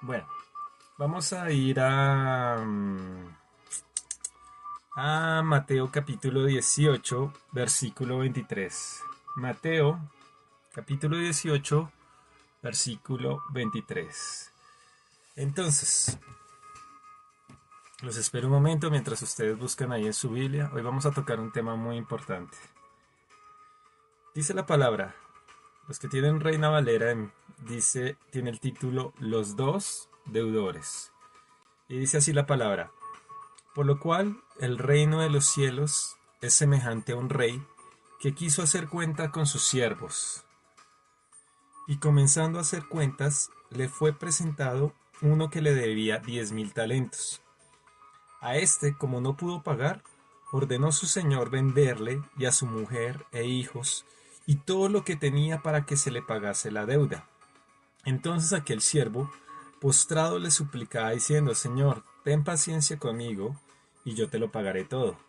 Bueno, vamos a ir a Mateo capítulo 18, versículo 23. Mateo capítulo 18, versículo 23. Entonces, los espero un momento mientras ustedes buscan ahí en su Biblia. Hoy vamos a tocar un tema muy importante. Dice la palabra, los que tienen Reina Valera, tiene el título Los dos deudores. Y dice así la palabra. Por lo cual el reino de los cielos es semejante a un rey que quiso hacer cuenta con sus siervos. Y comenzando a hacer cuentas, le fue presentado uno que le debía 10.000 talentos. A este, como no pudo pagar, ordenó su señor venderle y a su mujer e hijos y todo lo que tenía para que se le pagase la deuda. Entonces aquel siervo, postrado, le suplicaba diciendo: Señor, ten paciencia conmigo, y yo te lo pagaré todo.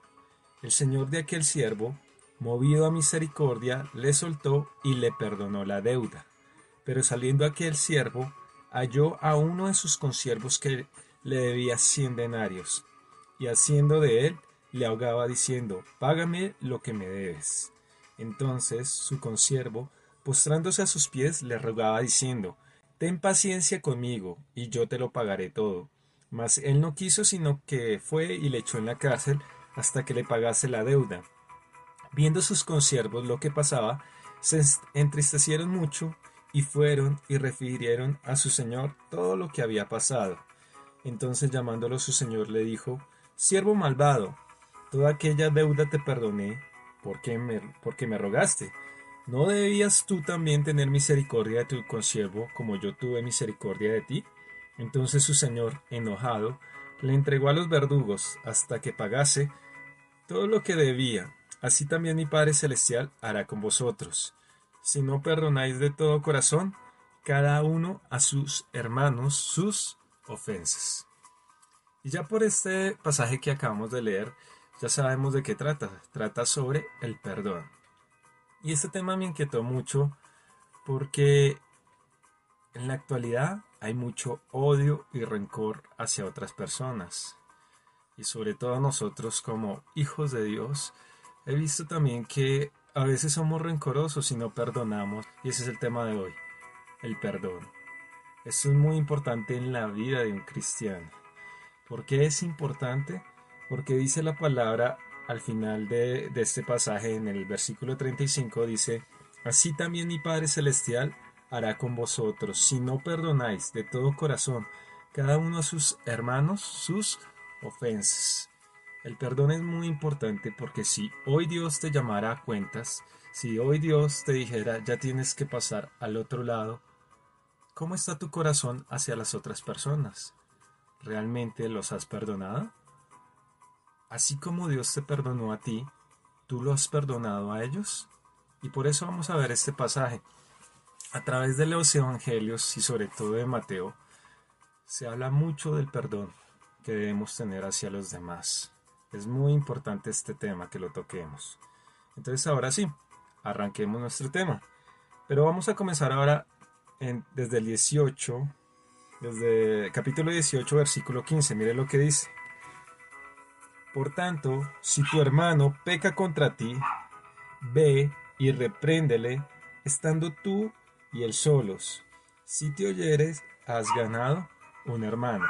El señor de aquel siervo, movido a misericordia, le soltó y le perdonó la deuda. Pero saliendo aquel siervo, halló a uno de sus consiervos que le debía 100 denarios, y haciendo de él, le ahogaba diciendo: Págame lo que me debes. Entonces su consiervo, postrándose a sus pies, le rogaba diciendo: Ten paciencia conmigo, y yo te lo pagaré todo. Mas él no quiso, sino que fue y le echó en la cárcel hasta que le pagase la deuda. Viendo sus consiervos lo que pasaba, se entristecieron mucho y fueron y refirieron a su señor todo lo que había pasado. Entonces llamándolo su señor le dijo: Siervo malvado, toda aquella deuda te perdoné, porque me rogaste. ¿No debías tú también tener misericordia de tu consiervo, como yo tuve misericordia de ti? Entonces su señor, enojado, le entregó a los verdugos hasta que pagase todo lo que debía. Así también mi Padre Celestial hará con vosotros, si no perdonáis de todo corazón cada uno a sus hermanos sus ofensas. Y ya por este pasaje que acabamos de leer, ya sabemos de qué trata. Trata sobre el perdón. Y este tema me inquietó mucho porque en la actualidad hay mucho odio y rencor hacia otras personas. Y sobre todo nosotros como hijos de Dios, he visto también que a veces somos rencorosos y no perdonamos. Y ese es el tema de hoy, el perdón. Esto es muy importante en la vida de un cristiano. ¿Por qué es importante? Porque dice la palabra al final de este pasaje, en el versículo 35, dice: Así también mi Padre Celestial hará con vosotros, si no perdonáis de todo corazón cada uno a sus hermanos sus ofensas. El perdón es muy importante porque si hoy Dios te llamara a cuentas, si hoy Dios te dijera: ya tienes que pasar al otro lado, ¿cómo está tu corazón hacia las otras personas? ¿Realmente los has perdonado? Así como Dios te perdonó a ti, ¿tú lo has perdonado a ellos? Y por eso vamos a ver este pasaje. A través de los evangelios y sobre todo de Mateo, se habla mucho del perdón que debemos tener hacia los demás. Es muy importante este tema que lo toquemos. Entonces ahora sí, arranquemos nuestro tema. Pero vamos a comenzar ahora desde el 18, desde capítulo 18, versículo 15. Mire lo que dice. Por tanto, si tu hermano peca contra ti, ve y repréndele, estando tú y él solos. Si te oyeres, has ganado un hermano.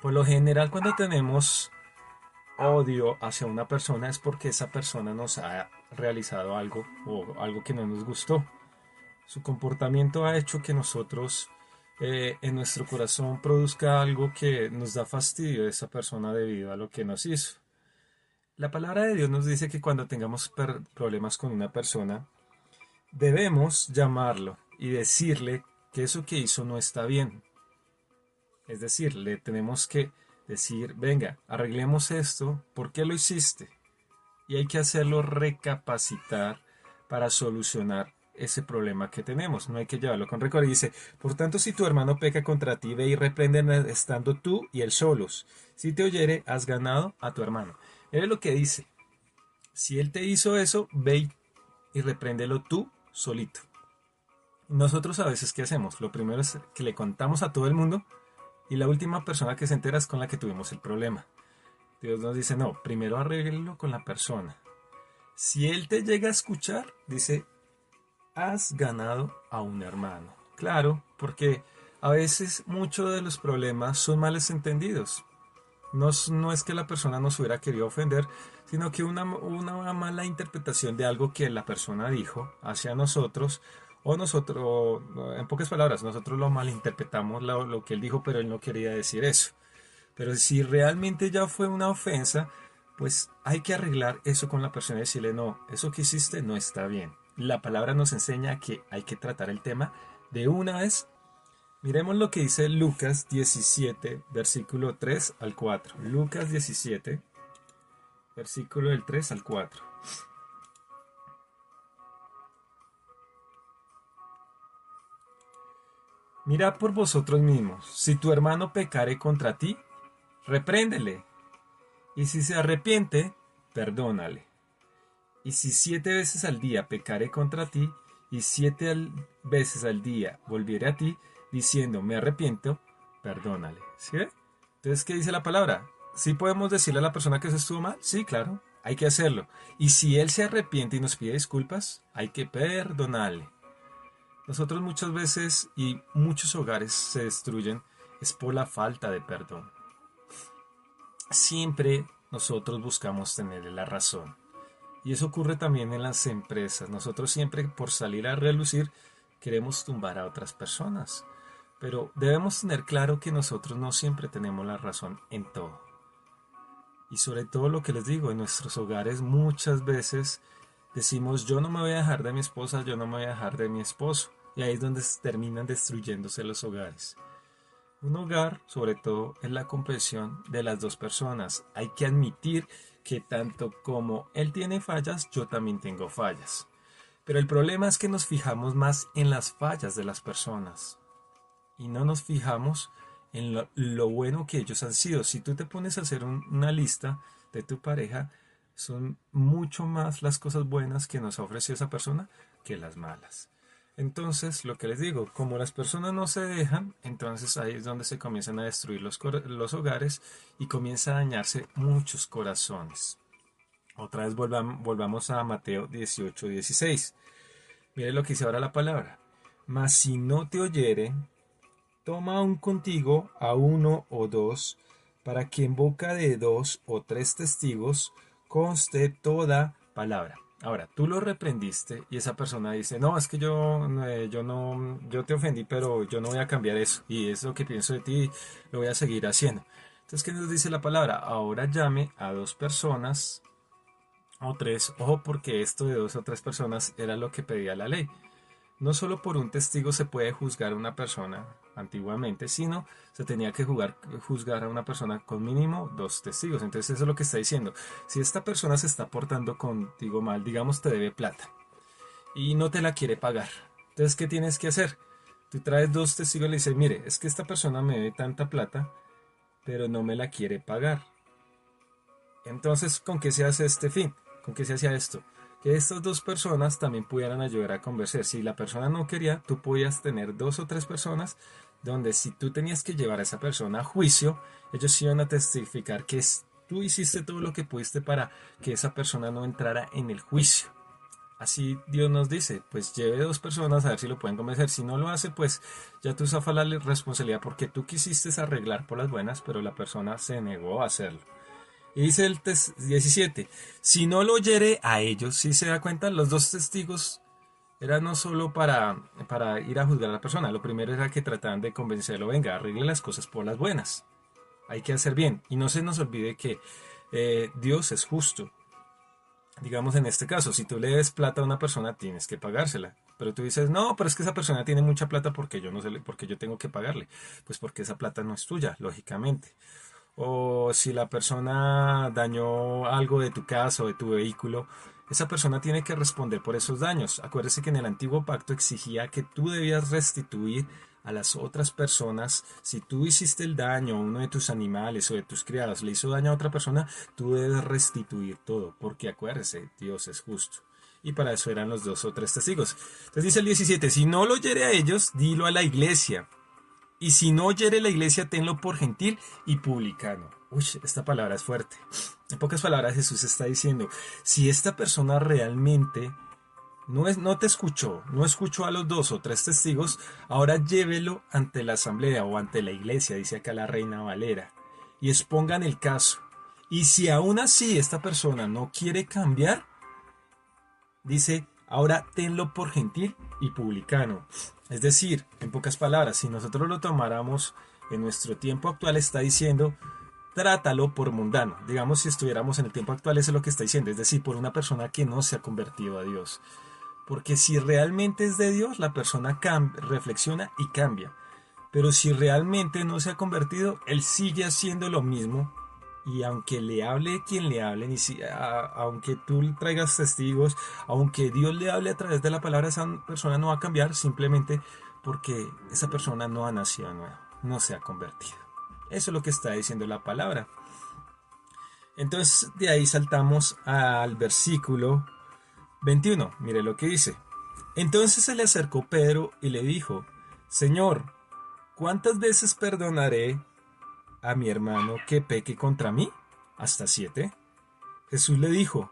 Por lo general, cuando tenemos odio hacia una persona es porque esa persona nos ha realizado algo o algo que no nos gustó. Su comportamiento ha hecho que nosotros en nuestro corazón produzca algo que nos da fastidio de esa persona debido a lo que nos hizo. La palabra de Dios nos dice que cuando tengamos problemas con una persona, debemos llamarlo y decirle que eso que hizo no está bien. Es decir, le tenemos que decir: venga, arreglemos esto, ¿por qué lo hiciste? Y hay que hacerlo recapacitar para solucionar ese problema que tenemos. No hay que llevarlo con rencor. Y dice: por tanto, si tu hermano peca contra ti, ve y repréndele estando tú y él solos. Si te oyere, has ganado a tu hermano. Es lo que dice. Si él te hizo eso, ve y repréndelo tú solito. Nosotros a veces, ¿qué hacemos? Lo primero es que le contamos a todo el mundo y la última persona que se entera es con la que tuvimos el problema. Dios nos dice, no, primero arréglelo con la persona. Si él te llega a escuchar, dice, has ganado a un hermano. Claro, porque a veces muchos de los problemas son males entendidos. No es que la persona nos hubiera querido ofender, sino que una mala interpretación de algo que la persona dijo hacia nosotros, o nosotros, en pocas palabras, nosotros lo malinterpretamos lo que él dijo, pero él no quería decir eso. Pero si realmente ya fue una ofensa, pues hay que arreglar eso con la persona y decirle, no, eso que hiciste no está bien. La palabra nos enseña que hay que tratar el tema de una vez. Miremos lo que dice Lucas 17, versículo 3 al 4. Lucas 17, versículo del 3 al 4. Mirad por vosotros mismos, si tu hermano pecare contra ti, repréndele, y si se arrepiente, perdónale. Y si 7 veces al día pecare contra ti, y 7 veces al día volviere a ti, diciendo, me arrepiento, perdónale. ¿Sí ve? Entonces, ¿qué dice la palabra? ¿Sí podemos decirle a la persona que se estuvo mal? Sí, claro, hay que hacerlo. Y si él se arrepiente y nos pide disculpas, hay que perdonarle. Nosotros muchas veces y muchos hogares se destruyen es por la falta de perdón. Siempre nosotros buscamos tener la razón. Y eso ocurre también en las empresas. Nosotros siempre por salir a relucir queremos tumbar a otras personas. Pero debemos tener claro que nosotros no siempre tenemos la razón en todo. Y sobre todo lo que les digo, en nuestros hogares muchas veces decimos yo no me voy a dejar de mi esposa, yo no me voy a dejar de mi esposo. Y ahí es donde terminan destruyéndose los hogares. Un hogar, sobre todo, es la comprensión de las dos personas. Hay que admitir que tanto como él tiene fallas, yo también tengo fallas. Pero el problema es que nos fijamos más en las fallas de las personas y no nos fijamos en lo bueno que ellos han sido. Si tú te pones a hacer una lista de tu pareja, son mucho más las cosas buenas que nos ha ofrecido esa persona que las malas. Entonces, lo que les digo, como las personas no se dejan, entonces ahí es donde se comienzan a destruir los hogares y comienza a dañarse muchos corazones. Otra vez volvamos a Mateo 18:16. Mire lo que dice ahora la palabra. Mas si no te oyere, toma aún contigo a uno o dos, para que en boca de 2 o 3 testigos conste toda palabra. Ahora, tú lo reprendiste y esa persona dice, no, es que yo no, yo te ofendí, pero yo no voy a cambiar eso y es lo que pienso de ti, lo voy a seguir haciendo. Entonces, ¿qué nos dice la palabra? Ahora llame a 2 personas o 3, ojo, porque esto de 2 o 3 personas era lo que pedía la ley. No solo por un testigo se puede juzgar a una persona antiguamente, sino se tenía que juzgar a una persona con mínimo 2 testigos. Entonces eso es lo que está diciendo. Si esta persona se está portando contigo mal, digamos te debe plata y no te la quiere pagar. Entonces, ¿qué tienes que hacer? Tú traes 2 testigos y le dices, mire, es que esta persona me debe tanta plata, pero no me la quiere pagar. Entonces, ¿con qué se hace este fin? ¿Con qué se hacía esto? Que estas 2 personas también pudieran ayudar a convencer. Si la persona no quería, tú podías tener 2 o 3 personas donde si tú tenías que llevar a esa persona a juicio, ellos iban a testificar que tú hiciste todo lo que pudiste para que esa persona no entrara en el juicio. Así Dios nos dice, pues lleve 2 personas a ver si lo pueden convencer. Si no lo hace, pues ya tú zafas la responsabilidad porque tú quisiste arreglar por las buenas, pero la persona se negó a hacerlo. Y dice el 17, si no lo oyere a ellos, si se da cuenta, los 2 testigos eran no solo para ir a juzgar a la persona, lo primero era que trataban de convencerlo, venga, arregle las cosas por las buenas, hay que hacer bien. Y no se nos olvide que Dios es justo. Digamos en este caso, si tú le des plata a una persona, tienes que pagársela. Pero tú dices, no, pero es que esa persona tiene mucha plata porque yo no sé, porque yo tengo que pagarle. Pues porque esa plata no es tuya, lógicamente. O si la persona dañó algo de tu casa o de tu vehículo, esa persona tiene que responder por esos daños. Acuérdese que en el antiguo pacto exigía que tú debías restituir a las otras personas. Si tú hiciste el daño a uno de tus animales o de tus criados, le hizo daño a otra persona, tú debes restituir todo, porque acuérdese, Dios es justo. y para eso eran los 2 o 3 testigos. Entonces dice el 17, si no lo oyere a ellos, dilo a la iglesia. Y si no oyere la iglesia, tenlo por gentil y publicano. Uy, esta palabra es fuerte. En pocas palabras, Jesús está diciendo, si esta persona realmente no te escuchó, no escuchó a los 2 o 3 testigos, ahora llévelo ante la asamblea o ante la iglesia, dice acá la Reina Valera, y expongan el caso. Y si aún así esta persona no quiere cambiar, dice, ahora tenlo por gentil y publicano. Es decir, en pocas palabras, si nosotros lo tomáramos en nuestro tiempo actual, está diciendo, trátalo por mundano. Digamos, si estuviéramos en el tiempo actual, eso es lo que está diciendo, es decir, por una persona que no se ha convertido a Dios. Porque si realmente es de Dios, la persona reflexiona y cambia. Pero si realmente no se ha convertido, él sigue haciendo lo mismo. Y aunque le hable quien le hable, aunque tú le traigas testigos, aunque Dios le hable a través de la palabra, esa persona no va a cambiar simplemente porque esa persona no ha nacido nuevo, no se ha convertido. Eso es lo que está diciendo la palabra. Entonces de ahí saltamos al versículo 21. Mire lo que dice. Entonces se le acercó Pedro y le dijo, Señor, ¿cuántas veces perdonaré a mi hermano que peque contra mí? ¿Hasta 7? Jesús le dijo,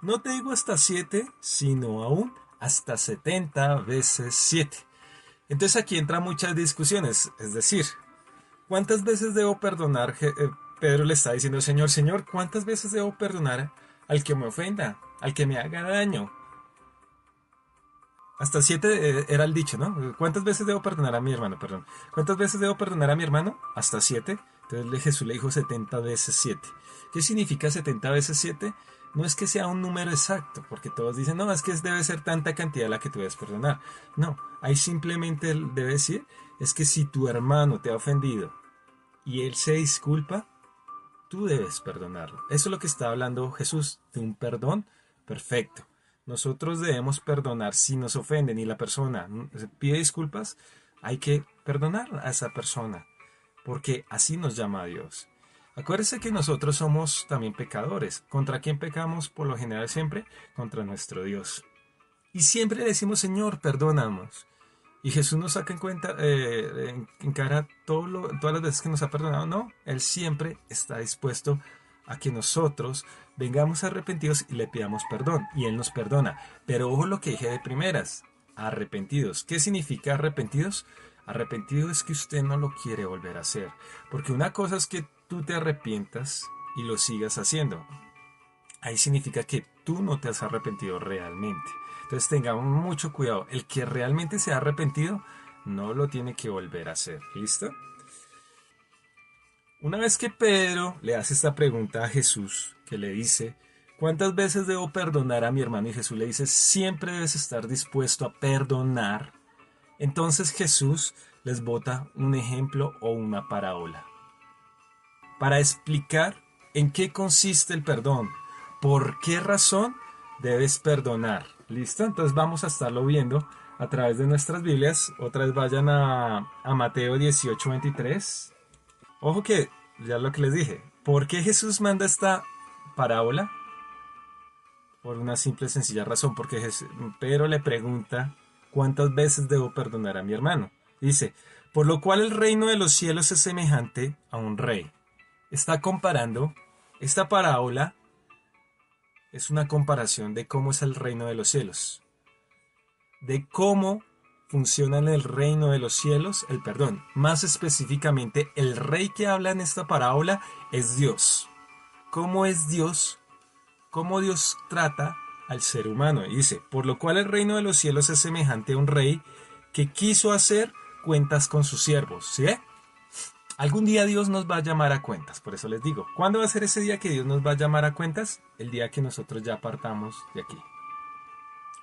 no te digo hasta 7, sino aún hasta 70 veces 7. Entonces aquí entran muchas discusiones, es decir, ¿cuántas veces debo perdonar? Pedro le está diciendo, Señor, ¿cuántas veces debo perdonar al que me ofenda, al que me haga daño? Hasta 7 era el dicho, ¿no? ¿Cuántas veces debo perdonar a mi hermano? Perdón. ¿Cuántas veces debo perdonar a mi hermano? Hasta 7. Entonces Jesús le dijo 70 veces 7. ¿Qué significa 70 veces 7? No es que sea un número exacto, porque todos dicen, no, es que debe ser tanta cantidad la que tú debes perdonar. No, ahí simplemente debe decir, es que si tu hermano te ha ofendido y él se disculpa, tú debes perdonarlo. Eso es lo que está hablando Jesús, de un perdón perfecto. Nosotros debemos perdonar si nos ofenden y la persona pide disculpas, hay que perdonar a esa persona, porque así nos llama a Dios. Acuérdese que nosotros somos también pecadores. ¿Contra quién pecamos por lo general siempre? Contra nuestro Dios. Y siempre le decimos, Señor, perdónanos. Y Jesús nos saca en cuenta, en cara todas las veces que nos ha perdonado. No, Él siempre está dispuesto a que nosotros vengamos arrepentidos y le pidamos perdón. Y Él nos perdona. Pero ojo lo que dije de primeras, arrepentidos. ¿Qué significa arrepentidos? Arrepentido es que usted no lo quiere volver a hacer. Porque una cosa es que tú te arrepientas y lo sigas haciendo. Ahí significa que tú no te has arrepentido realmente. Entonces tengamos mucho cuidado. El que realmente se ha arrepentido no lo tiene que volver a hacer. ¿Listo? Una vez que Pedro le hace esta pregunta a Jesús, que le dice, ¿cuántas veces debo perdonar a mi hermano? Y Jesús le dice, siempre debes estar dispuesto a perdonar. Entonces Jesús les bota un ejemplo o una parábola para explicar en qué consiste el perdón. ¿Por qué razón debes perdonar? ¿Listo? Entonces vamos a estarlo viendo a través de nuestras Biblias. Otra vez vayan a Mateo 18:23. Ojo que, ya lo que les dije, ¿por qué Jesús manda esta parábola? Por una simple y sencilla razón, porque Pedro le pregunta, ¿cuántas veces debo perdonar a mi hermano? Dice, por lo cual el reino de los cielos es semejante a un rey. Está comparando, esta parábola es una comparación de cómo es el reino de los cielos, de cómo funciona en el reino de los cielos el perdón. Más específicamente, el rey que habla en esta parábola es Dios. ¿Cómo es Dios? ¿Cómo Dios trata al ser humano? Y dice, por lo cual el reino de los cielos es semejante a un rey que quiso hacer cuentas con sus siervos. ¿Sí? Algún día Dios nos va a llamar a cuentas, por eso les digo, ¿cuándo va a ser ese día que Dios nos va a llamar a cuentas? El día que nosotros ya partamos de aquí.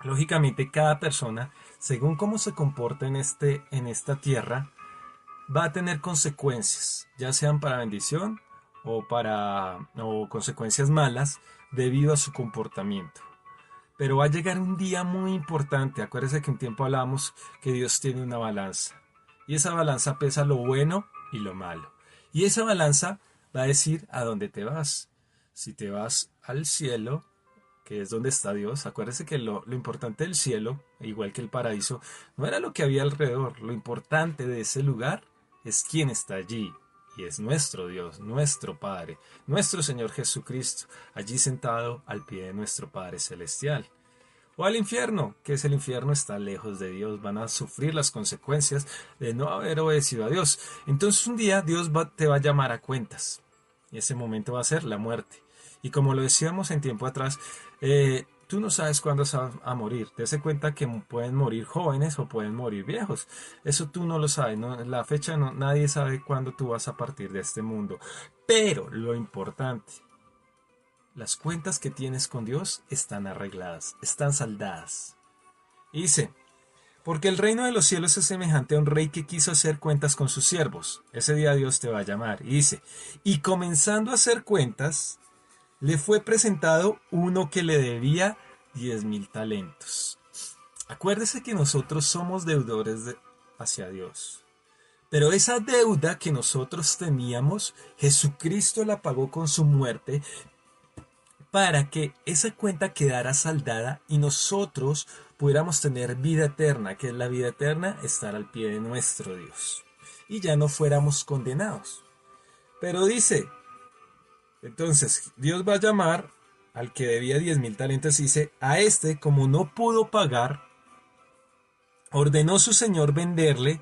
Lógicamente, cada persona, según cómo se comporta en esta tierra, va a tener consecuencias, ya sean para bendición o consecuencias malas debido a su comportamiento. Pero va a llegar un día muy importante. Acuérdense que un tiempo hablamos que Dios tiene una balanza. Y esa balanza pesa lo bueno y lo malo. Y esa balanza va a decir a dónde te vas. Si te vas al cielo, que es donde está Dios. Acuérdese que lo importante del cielo, igual que el paraíso, no era lo que había alrededor. Lo importante de ese lugar es quién está allí. Y es nuestro Dios, nuestro Padre, nuestro Señor Jesucristo, allí sentado al pie de nuestro Padre Celestial. O al infierno, que es el infierno, está lejos de Dios, van a sufrir las consecuencias de no haber obedecido a Dios. Entonces un día Dios te va a llamar a cuentas, y ese momento va a ser la muerte. Y como lo decíamos en tiempo atrás, tú no sabes cuándo vas a morir. Dese cuenta que pueden morir jóvenes o pueden morir viejos. Eso tú no lo sabes, ¿no? La fecha nadie sabe cuándo tú vas a partir de este mundo. Pero lo importante, las cuentas que tienes con Dios están arregladas, están saldadas. Y dice, porque el reino de los cielos es semejante a un rey que quiso hacer cuentas con sus siervos. Ese día Dios te va a llamar. Y dice, y comenzando a hacer cuentas, le fue presentado uno que le debía 10.000 talentos. Acuérdese que nosotros somos deudores hacia Dios. Pero esa deuda que nosotros teníamos, Jesucristo la pagó con su muerte para que esa cuenta quedara saldada y nosotros pudiéramos tener vida eterna, que es la vida eterna, estar al pie de nuestro Dios. Y ya no fuéramos condenados. Pero dice, entonces Dios va a llamar al que debía 10.000 talentos y dice, a este como no pudo pagar, ordenó su señor venderle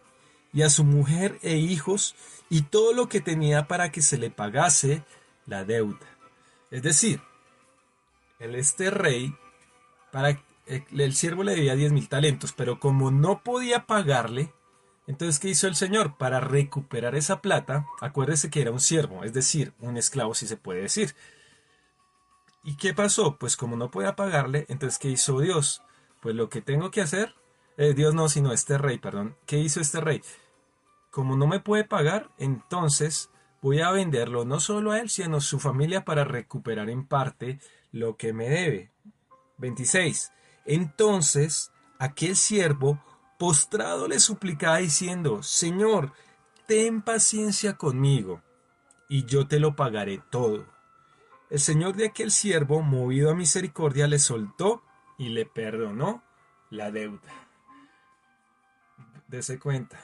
y a su mujer e hijos y todo lo que tenía para que se le pagase la deuda. Es decir, este rey, el siervo le debía 10.000 talentos, pero como no podía pagarle, entonces ¿qué hizo el señor? Para recuperar esa plata, acuérdese que era un siervo, es decir, un esclavo si se puede decir. ¿Y qué pasó? Pues como no podía pagarle, entonces ¿qué hizo Dios? Pues lo que tengo que hacer, Dios no, sino este rey, perdón. ¿Qué hizo este rey? Como no me puede pagar, entonces voy a venderlo no solo a él, sino a su familia para recuperar en parte lo que me debe. 26. Entonces aquel siervo postrado le suplicaba diciendo, Señor, ten paciencia conmigo, y yo te lo pagaré todo. El señor de aquel siervo, movido a misericordia, le soltó y le perdonó la deuda. Dese cuenta.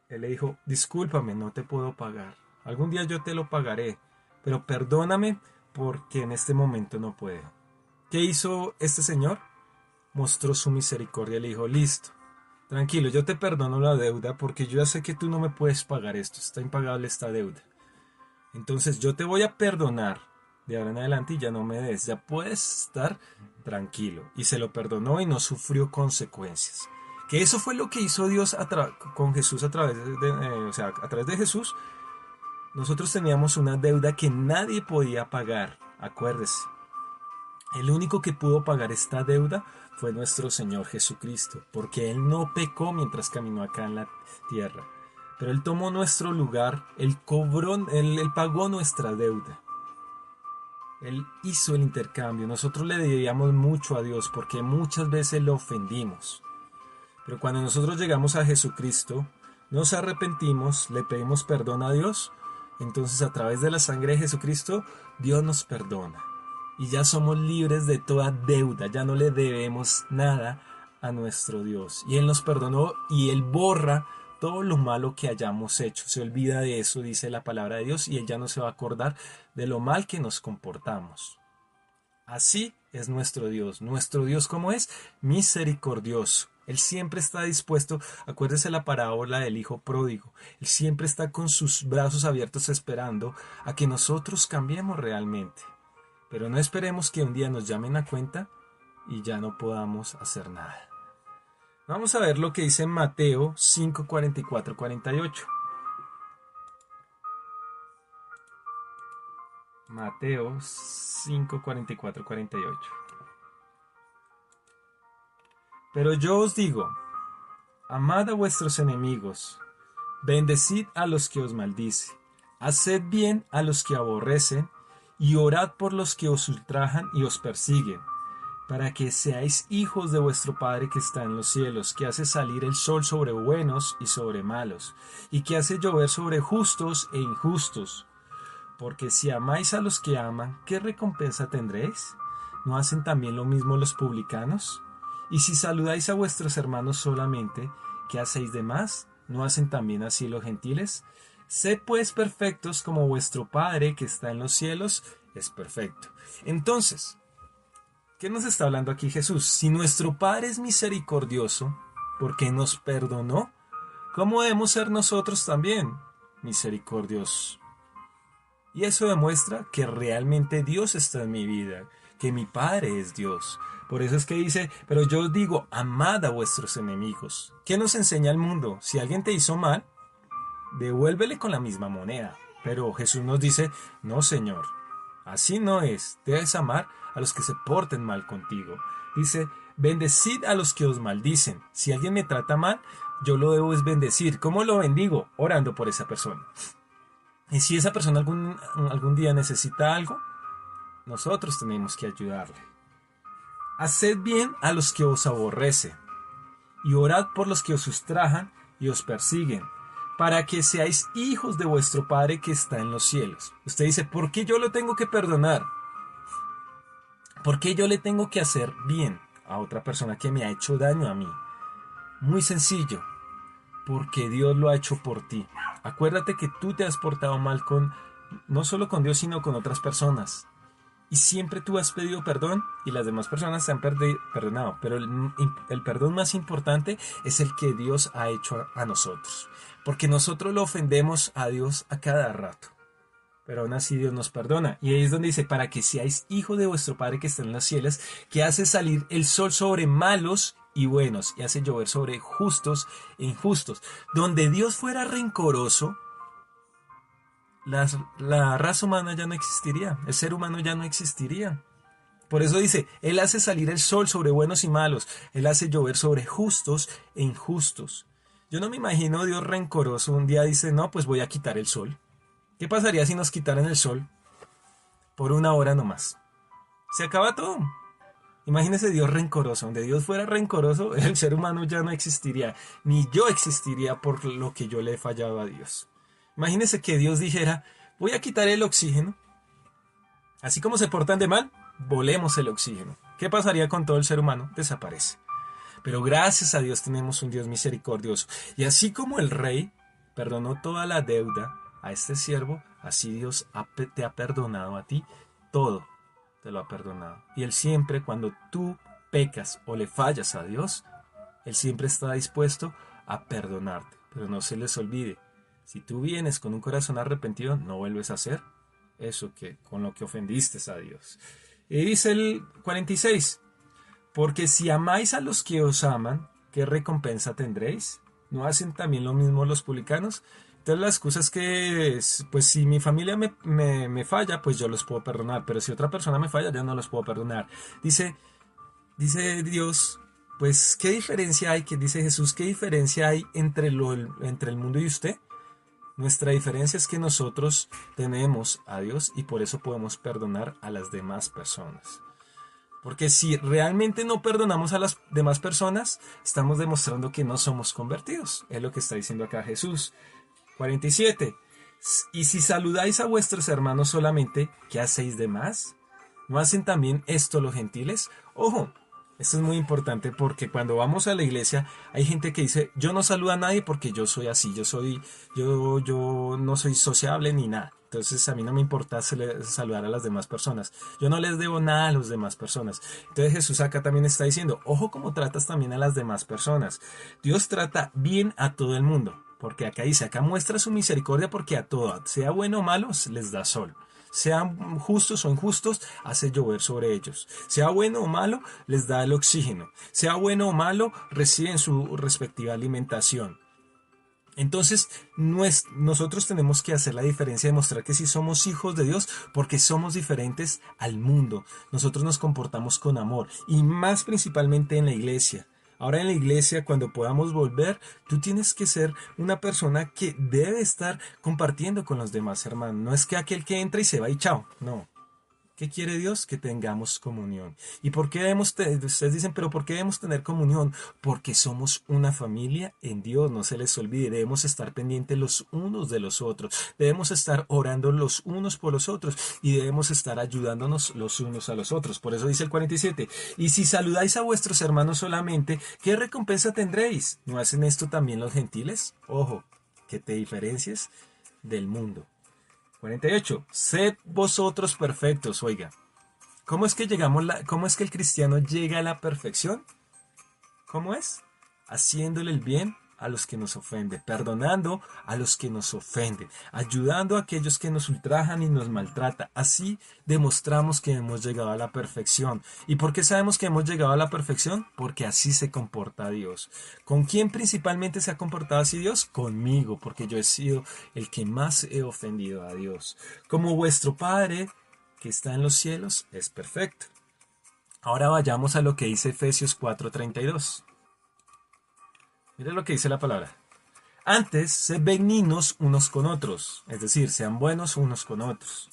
Él le dijo, discúlpame, no te puedo pagar. Algún día yo te lo pagaré, pero perdóname porque en este momento no puedo. ¿Qué hizo este señor? Mostró su misericordia y le dijo, listo, tranquilo, yo te perdono la deuda porque yo ya sé que tú no me puedes pagar esto, está impagable esta deuda. Entonces yo te voy a perdonar de ahora en adelante y ya no me des, ya puedes estar tranquilo. Y se lo perdonó y no sufrió consecuencias. Que eso fue lo que hizo Dios con Jesús a través a través de Jesús. Nosotros teníamos una deuda que nadie podía pagar, acuérdese. El único que pudo pagar esta deuda fue nuestro Señor Jesucristo, porque Él no pecó mientras caminó acá en la tierra. Pero Él tomó nuestro lugar, Él pagó nuestra deuda. Él hizo el intercambio. Nosotros le debíamos mucho a Dios porque muchas veces lo ofendimos. Pero cuando nosotros llegamos a Jesucristo, nos arrepentimos, le pedimos perdón a Dios, entonces a través de la sangre de Jesucristo, Dios nos perdona. Y ya somos libres de toda deuda, ya no le debemos nada a nuestro Dios. Y Él nos perdonó y Él borra todo lo malo que hayamos hecho. Se olvida de eso, dice la palabra de Dios, y Él ya no se va a acordar de lo mal que nos comportamos. Así es nuestro Dios. Nuestro Dios, ¿cómo es? Misericordioso. Él siempre está dispuesto, acuérdese la parábola del hijo pródigo, Él siempre está con sus brazos abiertos esperando a que nosotros cambiemos realmente. Pero no esperemos que un día nos llamen a cuenta y ya no podamos hacer nada. Vamos a ver lo que dice Mateo 5, 44, 48. Mateo 5, 44, 48. Pero yo os digo, amad a vuestros enemigos, bendecid a los que os maldicen, haced bien a los que aborrecen, y orad por los que os ultrajan y os persiguen, para que seáis hijos de vuestro Padre que está en los cielos, que hace salir el sol sobre buenos y sobre malos, y que hace llover sobre justos e injustos. Porque si amáis a los que aman, ¿qué recompensa tendréis? ¿no hacen también lo mismo los publicanos? Y si saludáis a vuestros hermanos solamente, ¿qué hacéis de más? ¿No hacen también así los gentiles? Sed pues perfectos como vuestro Padre que está en los cielos es perfecto. Entonces, ¿qué nos está hablando aquí Jesús? Si nuestro Padre es misericordioso, porque nos perdonó, ¿cómo debemos ser nosotros también misericordiosos? Y eso demuestra que realmente Dios está en mi vida, que mi Padre es Dios. Por eso es que dice, pero yo os digo, amad a vuestros enemigos. ¿Qué nos enseña el mundo? Si alguien te hizo mal, devuélvele con la misma moneda. Pero Jesús nos dice, no Señor, así no es. Debes amar a los que se porten mal contigo. Dice, bendecid a los que os maldicen. Si alguien me trata mal, yo lo debo es bendecir. ¿Cómo lo bendigo? Orando por esa persona. Y si esa persona algún día necesita algo, nosotros tenemos que ayudarle. Haced bien a los que os aborrecen, y orad por los que os ultrajan y os persiguen, para que seáis hijos de vuestro Padre que está en los cielos. Usted dice, ¿por qué yo lo tengo que perdonar? ¿Por qué yo le tengo que hacer bien a otra persona que me ha hecho daño a mí? Muy sencillo, porque Dios lo ha hecho por ti. Acuérdate que tú te has portado mal no solo con Dios, sino con otras personas. Y siempre tú has pedido perdón y las demás personas te han perdonado. Pero el perdón más importante es el que Dios ha hecho a nosotros. Porque nosotros lo ofendemos a Dios a cada rato. Pero aún así Dios nos perdona. Y ahí es donde dice, para que seáis hijos de vuestro Padre que está en los cielos, que hace salir el sol sobre malos y buenos, y hace llover sobre justos e injustos. Donde Dios fuera rencoroso, la raza humana ya no existiría, el ser humano ya no existiría. Por eso dice, Él hace salir el sol sobre buenos y malos, Él hace llover sobre justos e injustos. Yo no me imagino Dios rencoroso un día dice, no, pues voy a quitar el sol. ¿Qué pasaría si nos quitaran el sol por una hora nomás? Se acaba todo. Imagínese Dios rencoroso. Donde Dios fuera rencoroso, el ser humano ya no existiría. Ni yo existiría por lo que yo le he fallado a Dios. Imagínese que Dios dijera, voy a quitar el oxígeno. Así como se portan de mal, volemos el oxígeno. ¿Qué pasaría con todo el ser humano? Desaparece. Pero gracias a Dios tenemos un Dios misericordioso. Y así como el rey perdonó toda la deuda a este siervo, así Dios te ha perdonado a ti todo. Te lo ha perdonado. Y Él siempre, cuando tú pecas o le fallas a Dios, Él siempre está dispuesto a perdonarte. Pero no se les olvide, si tú vienes con un corazón arrepentido, no vuelves a hacer eso con lo que ofendiste a Dios. Y dice el 46, porque si amáis a los que os aman, ¿qué recompensa tendréis? ¿No hacen también lo mismo los publicanos? Entonces la excusa es que, pues si mi familia me falla, pues yo los puedo perdonar, pero si otra persona me falla, yo no los puedo perdonar. Dice Dios, pues ¿qué diferencia hay? Que dice Jesús, ¿qué diferencia hay entre el mundo y usted? Nuestra diferencia es que nosotros tenemos a Dios y por eso podemos perdonar a las demás personas. Porque si realmente no perdonamos a las demás personas, estamos demostrando que no somos convertidos. Es lo que está diciendo acá Jesús. 47. Y si saludáis a vuestros hermanos solamente, ¿qué hacéis de más? ¿No hacen también esto los gentiles? Ojo, esto es muy importante porque cuando vamos a la iglesia hay gente que dice, yo no saludo a nadie porque yo soy así, yo no soy sociable ni nada. Entonces a mí no me importa saludar a las demás personas. Yo no les debo nada a las demás personas. Entonces Jesús acá también está diciendo, ojo cómo tratas también a las demás personas. Dios trata bien a todo el mundo. Porque acá dice, acá muestra su misericordia porque a todo, sea bueno o malo, les da sol. Sean justos o injustos, hace llover sobre ellos. Sea bueno o malo, les da el oxígeno. Sea bueno o malo, reciben su respectiva alimentación. Entonces, nosotros tenemos que hacer la diferencia, demostrar que sí somos hijos de Dios porque somos diferentes al mundo. Nosotros nos comportamos con amor y más principalmente en la iglesia. Ahora en la iglesia, cuando podamos volver, tú tienes que ser una persona que debe estar compartiendo con los demás hermanos. No es que aquel que entra y se va y chao, no. ¿Qué quiere Dios? Que tengamos comunión. ¿Y por qué ustedes dicen, pero por qué debemos tener comunión? Porque somos una familia en Dios, no se les olvide. Debemos estar pendientes los unos de los otros. Debemos estar orando los unos por los otros y debemos estar ayudándonos los unos a los otros. Por eso dice el 47. Y si saludáis a vuestros hermanos solamente, ¿qué recompensa tendréis? ¿No hacen esto también los gentiles? Ojo, que te diferencies del mundo. 48. Sed vosotros perfectos. Oiga, ¿cómo es que el cristiano llega a la perfección? ¿Cómo es? Haciéndole el bien a los que nos ofenden, perdonando a los que nos ofenden, ayudando a aquellos que nos ultrajan y nos maltratan. Así demostramos que hemos llegado a la perfección. ¿Y por qué sabemos que hemos llegado a la perfección? Porque así se comporta Dios. ¿Con quién principalmente se ha comportado así Dios? Conmigo, porque yo he sido el que más he ofendido a Dios. Como vuestro Padre que está en los cielos es perfecto. Ahora vayamos a lo que dice Efesios 4:32. Mira lo que dice la palabra. Antes, sed benignos unos con otros, es decir, sean buenos unos con otros.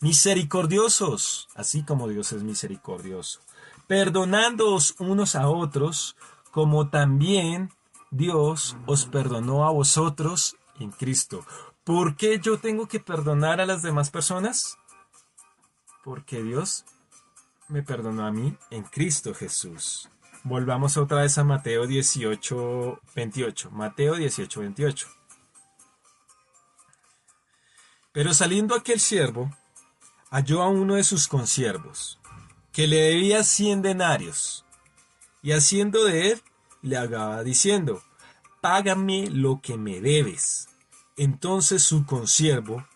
Misericordiosos, así como Dios es misericordioso. Perdonándoos unos a otros, como también Dios os perdonó a vosotros en Cristo. ¿Por qué yo tengo que perdonar a las demás personas? Porque Dios me perdonó a mí en Cristo Jesús. Volvamos otra vez a Mateo 18:28. Mateo 18:28. Pero saliendo aquel siervo, halló a uno de sus consiervos, que le debía 100 denarios, y haciendo de él, le agaba diciendo, págame lo que me debes. Entonces su consiervo,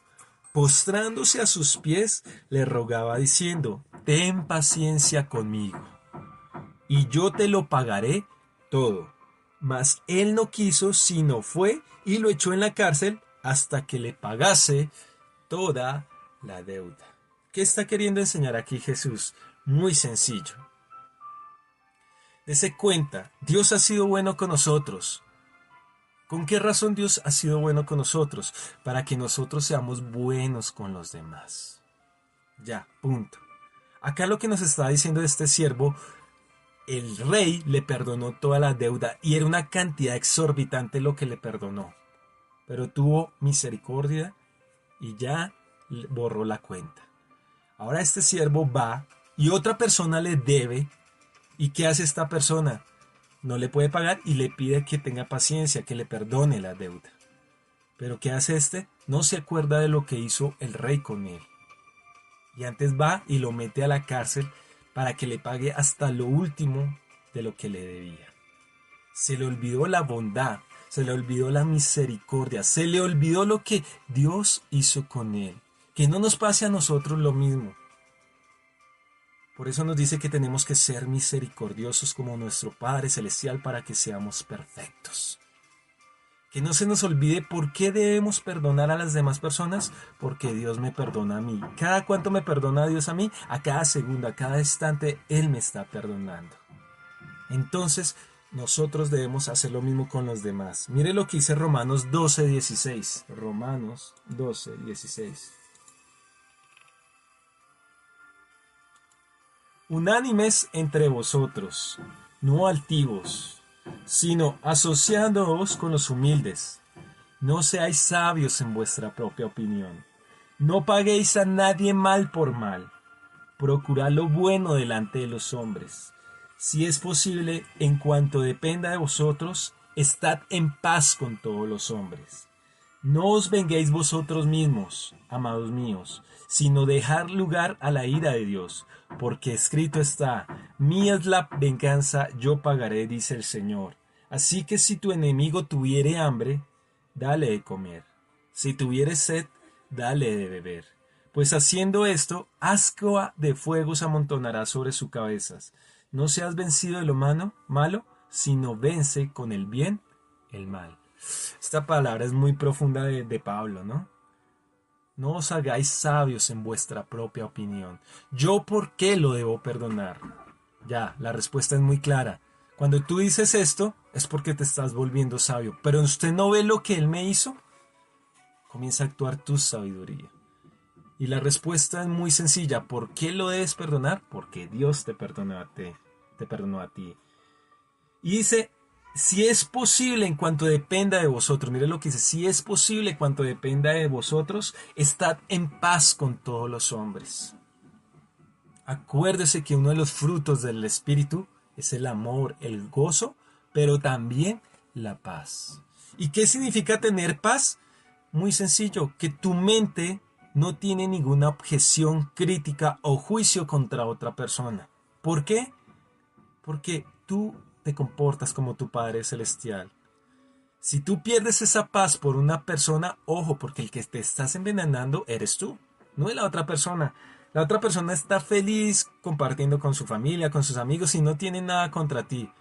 postrándose a sus pies, le rogaba diciendo, ten paciencia conmigo, y yo te lo pagaré todo. Mas él no quiso, sino fue y lo echó en la cárcel hasta que le pagase toda la deuda. ¿Qué está queriendo enseñar aquí Jesús? Muy sencillo. Dese cuenta, Dios ha sido bueno con nosotros. ¿Con qué razón Dios ha sido bueno con nosotros? Para que nosotros seamos buenos con los demás. Ya, punto. Acá lo que nos está diciendo este siervo, el rey le perdonó toda la deuda y era una cantidad exorbitante lo que le perdonó. Pero tuvo misericordia y ya borró la cuenta. Ahora este siervo va y otra persona le debe. ¿Y qué hace esta persona? No le puede pagar y le pide que tenga paciencia, que le perdone la deuda. Pero ¿qué hace este? No se acuerda de lo que hizo el rey con él. Y antes va y lo mete a la cárcel para que le pague hasta lo último de lo que le debía. Se le olvidó la bondad, se le olvidó la misericordia, se le olvidó lo que Dios hizo con él. Que no nos pase a nosotros lo mismo. Por eso nos dice que tenemos que ser misericordiosos como nuestro Padre Celestial para que seamos perfectos. Que no se nos olvide por qué debemos perdonar a las demás personas, porque Dios me perdona a mí. ¿Cada cuánto me perdona Dios a mí? A cada segundo, a cada instante, Él me está perdonando. Entonces, nosotros debemos hacer lo mismo con los demás. Mire lo que dice Romanos 12:16. Romanos 12:16. Unánimes entre vosotros, no altivos, sino asociándoos con los humildes. No seáis sabios en vuestra propia opinión. No paguéis a nadie mal por mal. Procurad lo bueno delante de los hombres. Si es posible, en cuanto dependa de vosotros, estad en paz con todos los hombres. No os venguéis vosotros mismos, amados míos, sino dejad lugar a la ira de Dios, porque escrito está, mía es la venganza, yo pagaré, dice el Señor. Así que si tu enemigo tuviere hambre, dale de comer. Si tuviere sed, dale de beber. Pues haciendo esto, ascua de fuego se amontonará sobre sus cabezas. No seas vencido de lo malo, sino vence con el bien el mal. Esta palabra es muy profunda de Pablo, ¿no? No os hagáis sabios en vuestra propia opinión. ¿Yo por qué lo debo perdonar? Ya, la respuesta es muy clara. Cuando tú dices esto, es porque te estás volviendo sabio. Pero usted no ve lo que él me hizo. Comienza a actuar tu sabiduría. Y la respuesta es muy sencilla. ¿Por qué lo debes perdonar? Porque Dios te perdonó a ti. Y dice, si es posible en cuanto dependa de vosotros, mire lo que dice, si es posible en cuanto dependa de vosotros, estad en paz con todos los hombres. Acuérdese que uno de los frutos del Espíritu es el amor, el gozo, pero también la paz. ¿Y qué significa tener paz? Muy sencillo, que tu mente no tiene ninguna objeción crítica o juicio contra otra persona. ¿Por qué? Porque tú te comportas como tu Padre Celestial. Si tú pierdes esa paz por una persona, ojo, porque el que te estás envenenando eres tú, no es la otra persona. La otra persona está feliz compartiendo con su familia, con sus amigos y no tiene nada contra ti.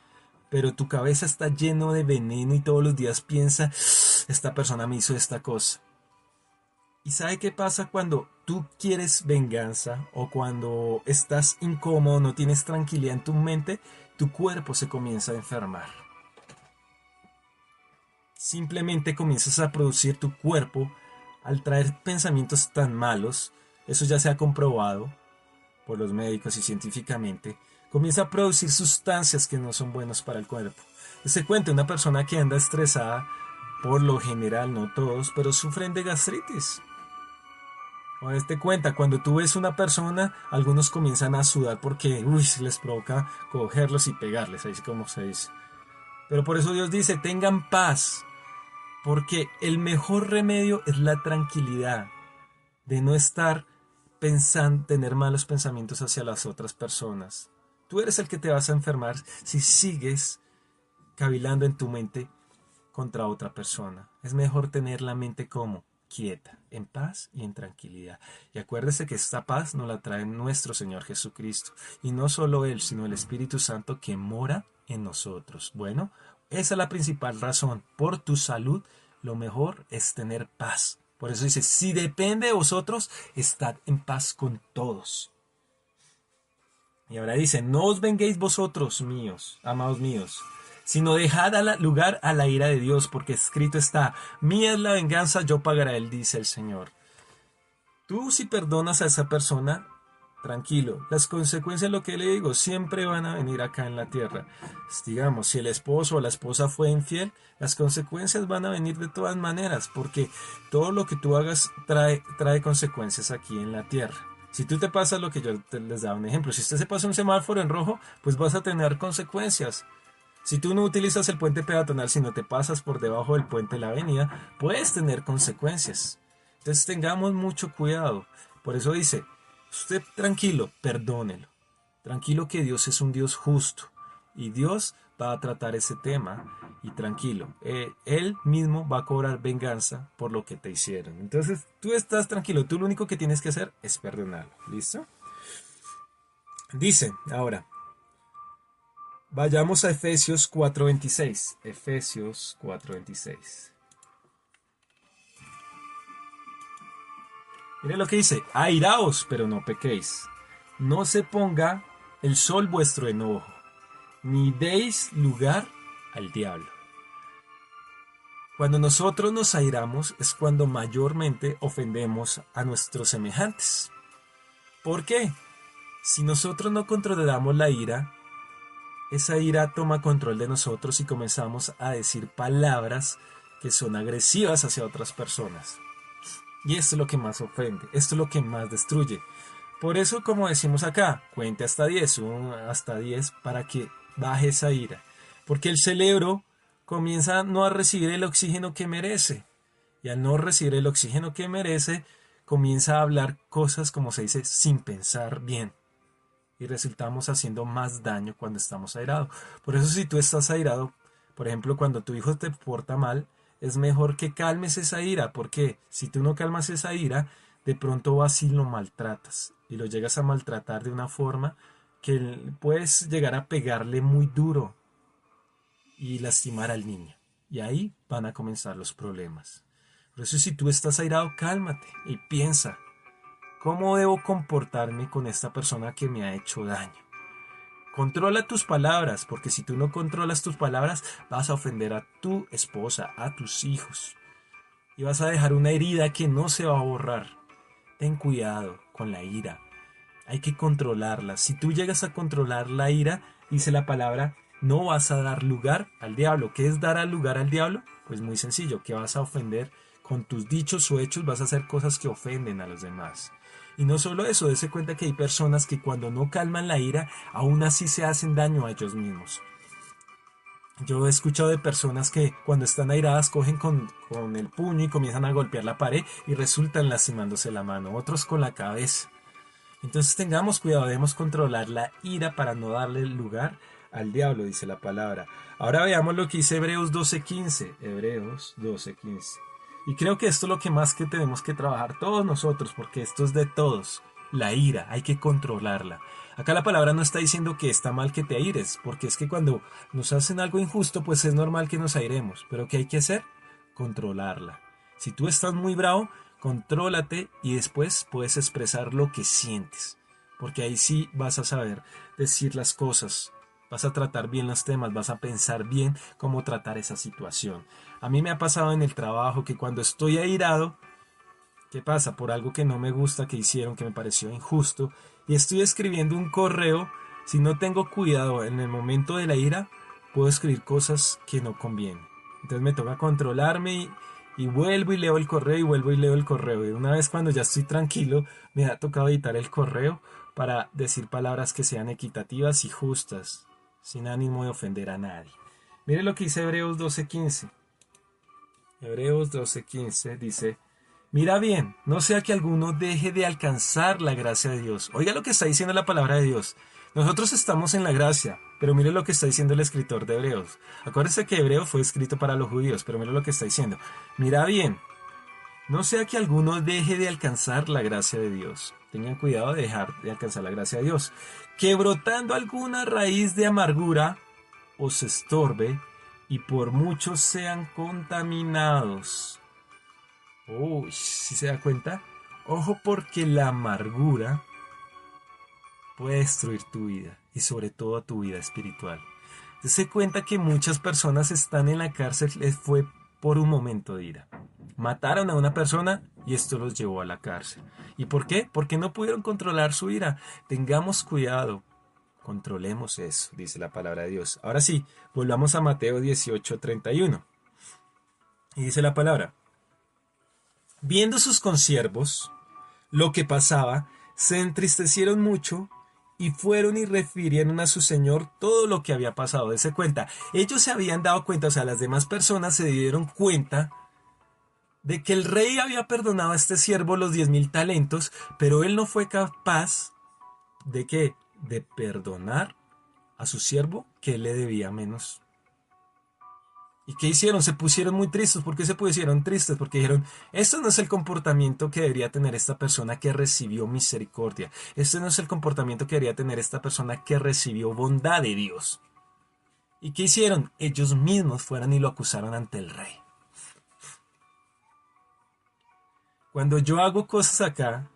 Pero tu cabeza está lleno de veneno y todos los días piensa, esta persona me hizo esta cosa. ¿Y sabe qué pasa cuando tú quieres venganza o cuando estás incómodo, no tienes tranquilidad en tu mente? Tu cuerpo se comienza a enfermar. Simplemente comienzas a producir tu cuerpo al traer pensamientos tan malos, eso ya se ha comprobado por los médicos y científicamente, comienza a producir sustancias que no son buenas para el cuerpo. Se cuenta una persona que anda estresada, por lo general, no todos, pero sufren de gastritis. O te cuenta, cuando tú ves una persona, algunos comienzan a sudar porque les provoca cogerlos y pegarles, así como se dice. Pero por eso Dios dice, tengan paz, porque el mejor remedio es la tranquilidad, de no estar pensando, tener malos pensamientos hacia las otras personas. Tú eres el que te vas a enfermar si sigues cavilando en tu mente contra otra persona. Es mejor tener la mente como quieta, en paz y en tranquilidad. Y acuérdese que esta paz nos la trae nuestro Señor Jesucristo. Y no solo Él, sino el Espíritu Santo que mora en nosotros. Bueno, esa es la principal razón. Por tu salud, lo mejor es tener paz. Por eso dice, si depende de vosotros, estad en paz con todos. Y ahora dice, no os venguéis vosotros míos, amados míos, sino dejad lugar a la ira de Dios, porque escrito está, mía es la venganza, yo pagaré, él dice el Señor. Tú si perdonas a esa persona, tranquilo, las consecuencias, lo que le digo, siempre van a venir acá en la tierra. Digamos, si el esposo o la esposa fue infiel, las consecuencias van a venir de todas maneras, porque todo lo que tú hagas trae consecuencias aquí en la tierra. Si tú te pasas lo que yo les daba un ejemplo, si usted se pasa un semáforo en rojo, pues vas a tener consecuencias. Si tú no utilizas el puente peatonal, sino te pasas por debajo del puente de la avenida, puedes tener consecuencias. Entonces tengamos mucho cuidado. Por eso dice, usted tranquilo, perdónelo. Tranquilo que Dios es un Dios justo. Y Dios va a tratar ese tema. Y tranquilo, Él mismo va a cobrar venganza por lo que te hicieron. Entonces tú estás tranquilo. Tú lo único que tienes que hacer es perdonarlo. ¿Listo? Dice, ahora, vayamos a Efesios 4:26. Efesios 4:26. Mire lo que dice, airaos, pero no pequéis. No se ponga el sol vuestro enojo, ni deis lugar al diablo. Cuando nosotros nos airamos es cuando mayormente ofendemos a nuestros semejantes. ¿Por qué? Si nosotros no controlamos la ira, esa ira toma control de nosotros y comenzamos a decir palabras que son agresivas hacia otras personas. Y esto es lo que más ofende, esto es lo que más destruye. Por eso, como decimos acá, cuente hasta 10, hasta 10 para que baje esa ira. Porque el cerebro comienza no a recibir el oxígeno que merece. Y al no recibir el oxígeno que merece, comienza a hablar cosas, como se dice, sin pensar bien. Y resultamos haciendo más daño cuando estamos airados. Por eso si tú estás airado, por ejemplo, cuando tu hijo te porta mal, es mejor que calmes esa ira, porque si tú no calmas esa ira, de pronto vas y lo maltratas, y lo llegas a maltratar de una forma que puedes llegar a pegarle muy duro y lastimar al niño. Y ahí van a comenzar los problemas. Por eso si tú estás airado, cálmate y piensa, ¿cómo debo comportarme con esta persona que me ha hecho daño? Controla tus palabras, porque si tú no controlas tus palabras, vas a ofender a tu esposa, a tus hijos. Y vas a dejar una herida que no se va a borrar. ten cuidado con la ira. Hay que controlarla. Si tú llegas a controlar la ira, dice la palabra, no vas a dar lugar al diablo. ¿Qué es dar lugar al diablo? Pues muy sencillo, que vas a ofender con tus dichos o hechos, vas a hacer cosas que ofenden a los demás. Y no solo eso, dése cuenta que hay personas que cuando no calman la ira, aún así se hacen daño a ellos mismos. Yo he escuchado de personas que cuando están airadas cogen con el puño y comienzan a golpear la pared y resultan lastimándose la mano, otros con la cabeza. Entonces tengamos cuidado, debemos controlar la ira para no darle lugar al diablo, dice la palabra. Ahora veamos lo que dice Hebreos 12:15. Hebreos 12:15. Y creo que esto es lo que más que tenemos que trabajar todos nosotros, porque esto es de todos. La ira, hay que controlarla. Acá la palabra no está diciendo que está mal que te aires, porque es que cuando nos hacen algo injusto, pues es normal que nos airemos. Pero ¿qué hay que hacer? Controlarla. Si tú estás muy bravo, contrólate y después puedes expresar lo que sientes, porque ahí sí vas a saber decir las cosas, vas a tratar bien los temas, vas a pensar bien cómo tratar esa situación. A mí me ha pasado en el trabajo que cuando estoy airado, ¿qué pasa? Por algo que no me gusta que hicieron, que me pareció injusto, y estoy escribiendo un correo, si no tengo cuidado en el momento de la ira, puedo escribir cosas que no convienen. Entonces me toca controlarme y vuelvo y leo el correo y vuelvo y leo el correo. Y una vez cuando ya estoy tranquilo, me ha tocado editar el correo para decir palabras que sean equitativas y justas, sin ánimo de ofender a nadie. Mire lo que dice Hebreos 12:15. Hebreos 12:15 dice: mira bien, no sea que alguno deje de alcanzar la gracia de Dios. Oiga lo que está diciendo la palabra de Dios. Nosotros estamos en la gracia, pero mire lo que está diciendo el escritor de Hebreos. Acuérdense que Hebreo fue escrito para los judíos, pero mire lo que está diciendo. Mira bien, no sea que alguno deje de alcanzar la gracia de Dios. Tengan cuidado de dejar de alcanzar la gracia de Dios. Que brotando alguna raíz de amargura os estorbe y por muchos sean contaminados. Uy, ¿sí se da cuenta? Ojo, porque la amargura puede destruir tu vida y sobre todo tu vida espiritual. Se cuenta que muchas personas están en la cárcel, les fue por un momento de ira. Mataron a una persona y esto los llevó a la cárcel. ¿Y por qué? Porque no pudieron controlar su ira. Tengamos cuidado, controlemos eso, dice la palabra de Dios. Ahora sí, volvamos a Mateo 18:31. Y dice la palabra: viendo sus consiervos lo que pasaba, se entristecieron mucho y fueron y refirieron a su señor todo lo que había pasado. Dese cuenta, ellos se habían dado cuenta, o sea, las demás personas se dieron cuenta de que el rey había perdonado a este siervo los 10,000 talentos, pero él no fue capaz de ¿qué? De perdonar a su siervo que le debía menos. ¿Y qué hicieron? Se pusieron muy tristes. ¿Por qué se pusieron tristes? Porque dijeron, esto no es el comportamiento que debería tener esta persona que recibió misericordia. Este no es el comportamiento que debería tener esta persona que recibió bondad de Dios. ¿Y qué hicieron? Ellos mismos fueron y lo acusaron ante el rey. Cuando yo hago cosas acá,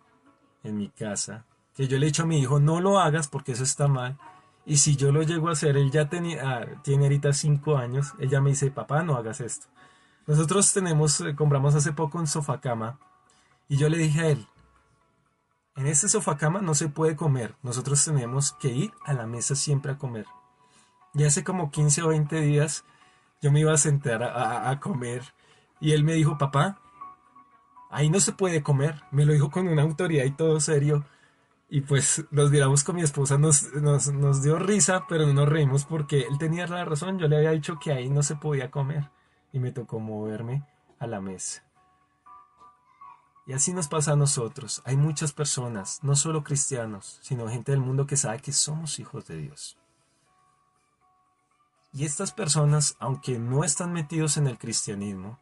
en mi casa, que yo le he dicho a mi hijo, no lo hagas porque eso está mal. Y si yo lo llego a hacer, él ya tiene ahorita 5 años, ella me dice, papá, no hagas esto. Nosotros compramos hace poco un sofá cama y yo le dije a él, en este sofá cama no se puede comer, nosotros tenemos que ir a la mesa siempre a comer. Y hace como 15 o 20 días yo me iba a sentar a comer y él me dijo, papá, ahí no se puede comer. Me lo dijo con una autoridad y todo serio. Y pues nos miramos con mi esposa, nos dio risa, pero no nos reímos porque él tenía la razón. Yo le había dicho que ahí no se podía comer y me tocó moverme a la mesa. Y así nos pasa a nosotros. Hay muchas personas, no solo cristianos, sino gente del mundo que sabe que somos hijos de Dios. Y estas personas, aunque no están metidos en el cristianismo,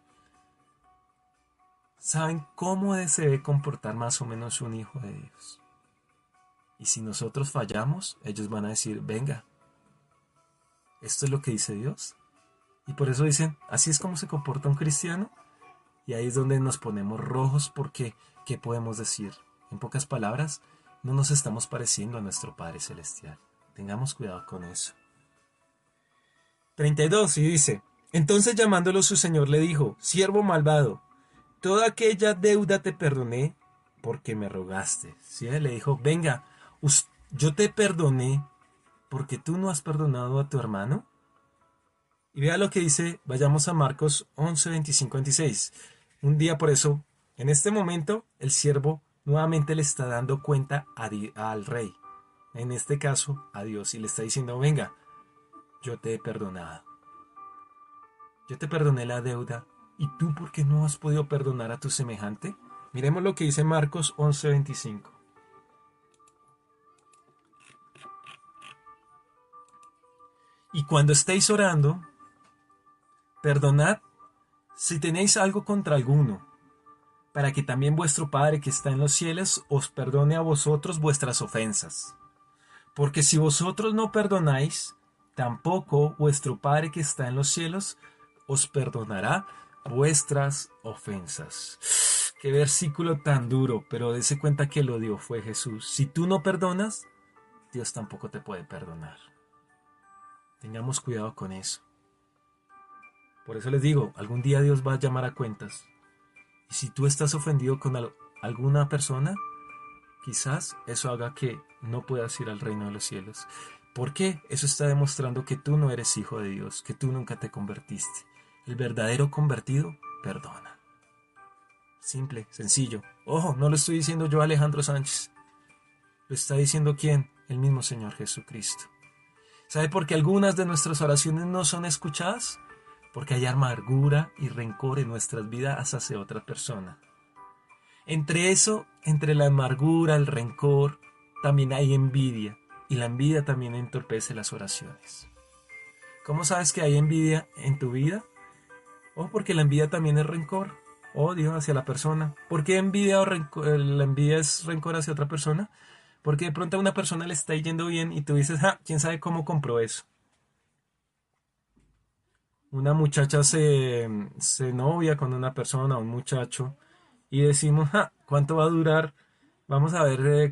saben cómo se debe comportar más o menos un hijo de Dios. Y si nosotros fallamos, ellos van a decir, venga, esto es lo que dice Dios. Y por eso dicen, así es como se comporta un cristiano. Y ahí es donde nos ponemos rojos porque, ¿qué podemos decir? En pocas palabras, no nos estamos pareciendo a nuestro Padre Celestial. Tengamos cuidado con eso. 32, y dice, entonces llamándolo su señor le dijo, siervo malvado, toda aquella deuda te perdoné porque me rogaste. ¿Sí? Le dijo, venga, yo te perdoné porque tú no has perdonado a tu hermano. Y vea lo que dice, vayamos a Marcos 11, 25, 26. Un día por eso, en este momento, el siervo nuevamente le está dando cuenta al rey. En este caso, a Dios. Y le está diciendo, venga, yo te he perdonado. Yo te perdoné la deuda. ¿Y tú por qué no has podido perdonar a tu semejante? Miremos lo que dice Marcos 11, 25. Y cuando estéis orando, perdonad si tenéis algo contra alguno, para que también vuestro Padre que está en los cielos os perdone a vosotros vuestras ofensas. Porque si vosotros no perdonáis, tampoco vuestro Padre que está en los cielos os perdonará vuestras ofensas. Qué versículo tan duro, pero dése cuenta que lo dio fue Jesús. Si tú no perdonas, Dios tampoco te puede perdonar. Tengamos cuidado con eso. Por eso les digo, algún día Dios va a llamar a cuentas. Y si tú estás ofendido con alguna persona, quizás eso haga que no puedas ir al reino de los cielos. ¿Por qué? Eso está demostrando que tú no eres hijo de Dios, que tú nunca te convertiste. El verdadero convertido perdona. Simple, sencillo. Ojo, no lo estoy diciendo yo, Alejandro Sánchez. Lo está diciendo ¿quién? El mismo Señor Jesucristo. ¿Sabe por qué algunas de nuestras oraciones no son escuchadas? Porque hay amargura y rencor en nuestras vidas hacia otra persona. Entre eso, entre la amargura, el rencor, también hay envidia. Y la envidia también entorpece las oraciones. ¿Cómo sabes que hay envidia en tu vida? Porque la envidia también es rencor, odio hacia la persona. ¿Por qué envidia o la envidia es rencor hacia otra persona? Porque de pronto a una persona le está yendo bien y tú dices, ¿quién sabe cómo compró eso? Una muchacha se novia con una persona, un muchacho, y decimos, ¿cuánto va a durar? Vamos a ver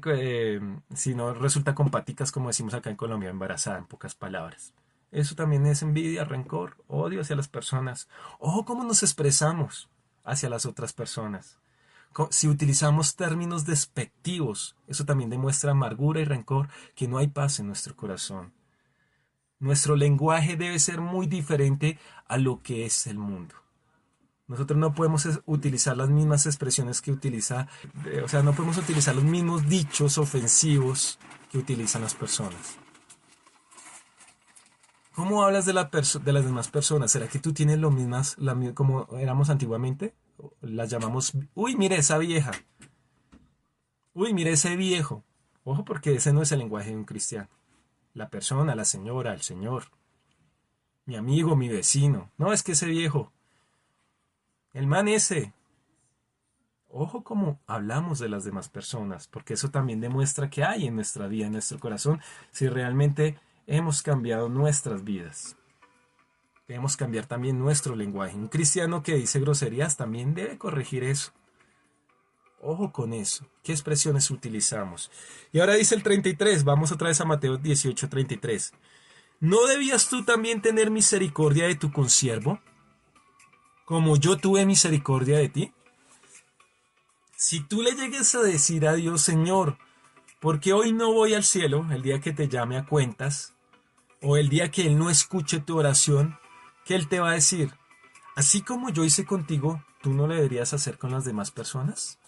si no resulta con paticas, como decimos acá en Colombia, embarazada, en pocas palabras. Eso también es envidia, rencor, odio hacia las personas. Ojo cómo nos expresamos hacia las otras personas. Si utilizamos términos despectivos, eso también demuestra amargura y rencor, que no hay paz en nuestro corazón. Nuestro lenguaje debe ser muy diferente a lo que es el mundo. Nosotros no podemos utilizar las mismas expresiones que utiliza, o sea, no podemos utilizar los mismos dichos ofensivos que utilizan las personas. ¿Cómo hablas de las demás personas? ¿Será que tú tienes lo mismas, como éramos antiguamente? Las llamamos, uy, mire esa vieja. Uy, mire ese viejo. Ojo, porque ese no es el lenguaje de un cristiano. La persona, la señora, el señor. Mi amigo, mi vecino. No, es que ese viejo. El man ese. Ojo cómo hablamos de las demás personas, porque eso también demuestra que hay en nuestra vida, en nuestro corazón, si realmente hemos cambiado nuestras vidas. Debemos cambiar también nuestro lenguaje. Un cristiano que dice groserías también debe corregir eso. Ojo con eso. ¿Qué expresiones utilizamos? Y ahora dice el 33. Vamos otra vez a Mateo 18, 33. ¿No debías tú también tener misericordia de tu consiervo, como yo tuve misericordia de ti? Si tú le llegues a decir a Dios, Señor, porque hoy no voy al cielo, el día que te llame a cuentas, o el día que Él no escuche tu oración, ¿qué Él te va a decir? Así como yo hice contigo, ¿tú no le deberías hacer con las demás personas?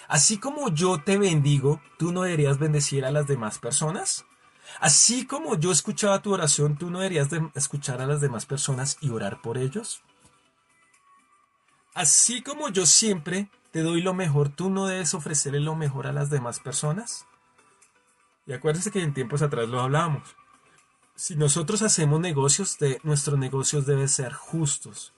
Así como yo te bendigo, ¿tú no deberías bendecir a las demás personas? Así como yo escuchaba tu oración, ¿tú no deberías escuchar a las demás personas y orar por ellos? Así como yo siempre te doy lo mejor, ¿tú no debes ofrecerle lo mejor a las demás personas? Y acuérdense que en tiempos atrás lo hablábamos. Si nosotros hacemos negocios, nuestros negocios deben ser justos.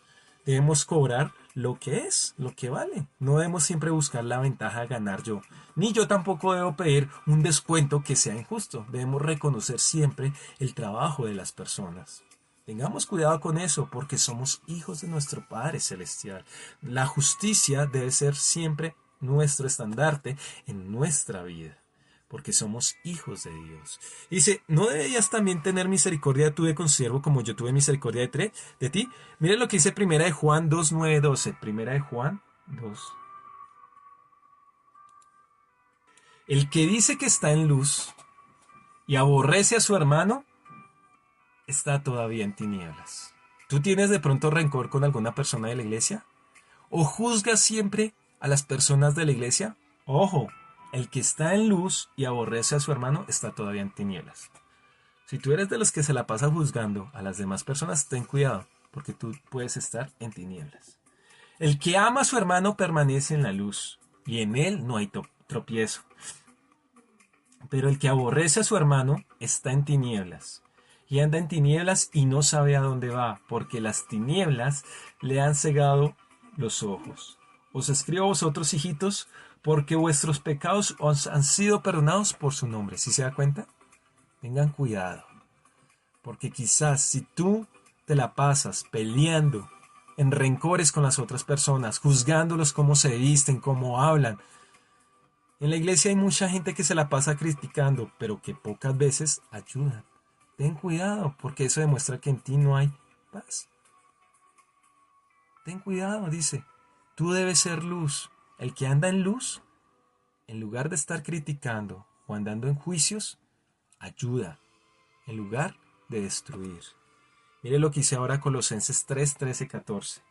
Debemos cobrar lo que es, lo que vale. No debemos siempre buscar la ventaja de ganar yo. Ni yo tampoco debo pedir un descuento que sea injusto. Debemos reconocer siempre el trabajo de las personas. Tengamos cuidado con eso porque somos hijos de nuestro Padre Celestial. La justicia debe ser siempre nuestro estandarte en nuestra vida, porque somos hijos de Dios. Dice, ¿no deberías también tener misericordia tú de consiervo como yo tuve misericordia de ti? Mire lo que dice Primera de Juan 2, 9, 12. Primera de Juan 2. El que dice que está en luz y aborrece a su hermano, está todavía en tinieblas. ¿Tú tienes de pronto rencor con alguna persona de la iglesia? ¿O juzgas siempre a las personas de la iglesia? Ojo, el que está en luz y aborrece a su hermano está todavía en tinieblas. Si tú eres de los que se la pasa juzgando a las demás personas, ten cuidado, porque tú puedes estar en tinieblas. El que ama a su hermano permanece en la luz, y en él no hay tropiezo. Pero el que aborrece a su hermano está en tinieblas, y anda en tinieblas y no sabe a dónde va, porque las tinieblas le han cegado los ojos. Os escribo a vosotros, hijitos, porque vuestros pecados os han sido perdonados por su nombre. ¿Sí se da cuenta? Tengan cuidado, porque quizás si tú te la pasas peleando en rencores con las otras personas, juzgándolos cómo se visten, cómo hablan. En la iglesia hay mucha gente que se la pasa criticando, pero que pocas veces ayudan. Ten cuidado, porque eso demuestra que en ti no hay paz. Ten cuidado, dice. Tú debes ser luz. El que anda en luz, en lugar de estar criticando o andando en juicios, ayuda, en lugar de destruir. Mire lo que dice ahora Colosenses 3, 13, 14.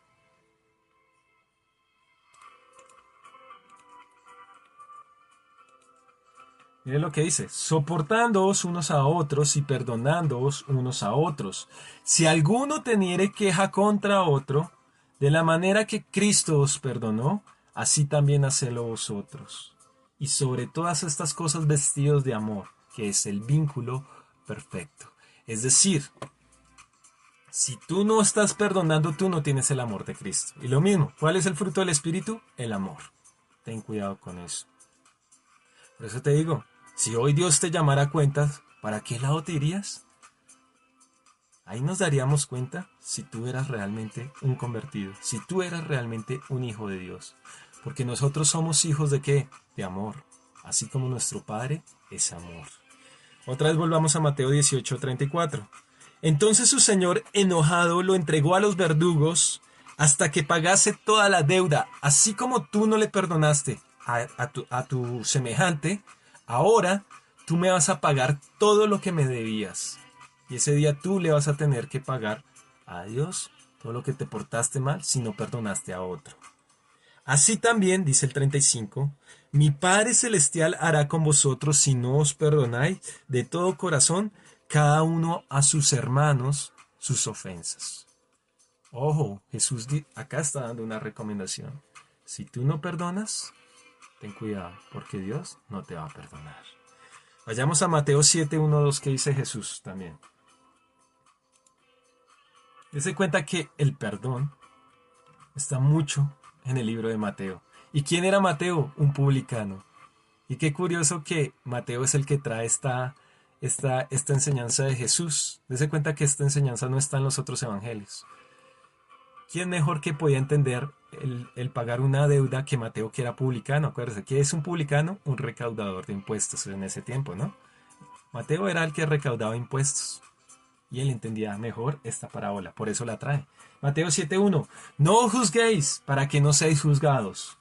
Mire lo que dice, soportándoos unos a otros y perdonándoos unos a otros. Si alguno teniere queja contra otro, de la manera que Cristo os perdonó, así también hacedlo vosotros. Y sobre todas estas cosas vestidos de amor, que es el vínculo perfecto. Es decir, si tú no estás perdonando, tú no tienes el amor de Cristo. Y lo mismo, ¿cuál es el fruto del Espíritu? El amor. Ten cuidado con eso. Por eso te digo, si hoy Dios te llamara a cuentas, ¿para qué lado te irías? Ahí nos daríamos cuenta si tú eras realmente un convertido, si tú eras realmente un hijo de Dios. Porque nosotros somos hijos de ¿qué? De amor. Así como nuestro Padre es amor. Otra vez volvamos a Mateo 18:34. Entonces su señor, enojado, lo entregó a los verdugos hasta que pagase toda la deuda. Así como tú no le perdonaste a tu semejante, ahora tú me vas a pagar todo lo que me debías. Y ese día tú le vas a tener que pagar a Dios todo lo que te portaste mal si no perdonaste a otro. Así también, dice el 35, mi Padre Celestial hará con vosotros si no os perdonáis de todo corazón cada uno a sus hermanos sus ofensas. Ojo, Jesús acá está dando una recomendación. Si tú no perdonas, ten cuidado, porque Dios no te va a perdonar. Vayamos a Mateo 7, 1, 2, que dice Jesús también. Dese cuenta que el perdón está mucho en el libro de Mateo. ¿Y quién era Mateo? Un publicano. Y qué curioso que Mateo es el que trae esta enseñanza de Jesús. Dese cuenta que esta enseñanza no está en los otros evangelios. ¿Quién mejor que podía entender el pagar una deuda que Mateo, que era publicano? Acuérdense, ¿qué es un publicano? Un recaudador de impuestos en ese tiempo, ¿no? Mateo era el que recaudaba impuestos. Y él entendía mejor esta parábola, por eso la trae. Mateo 7:1. No juzguéis para que no seáis juzgados,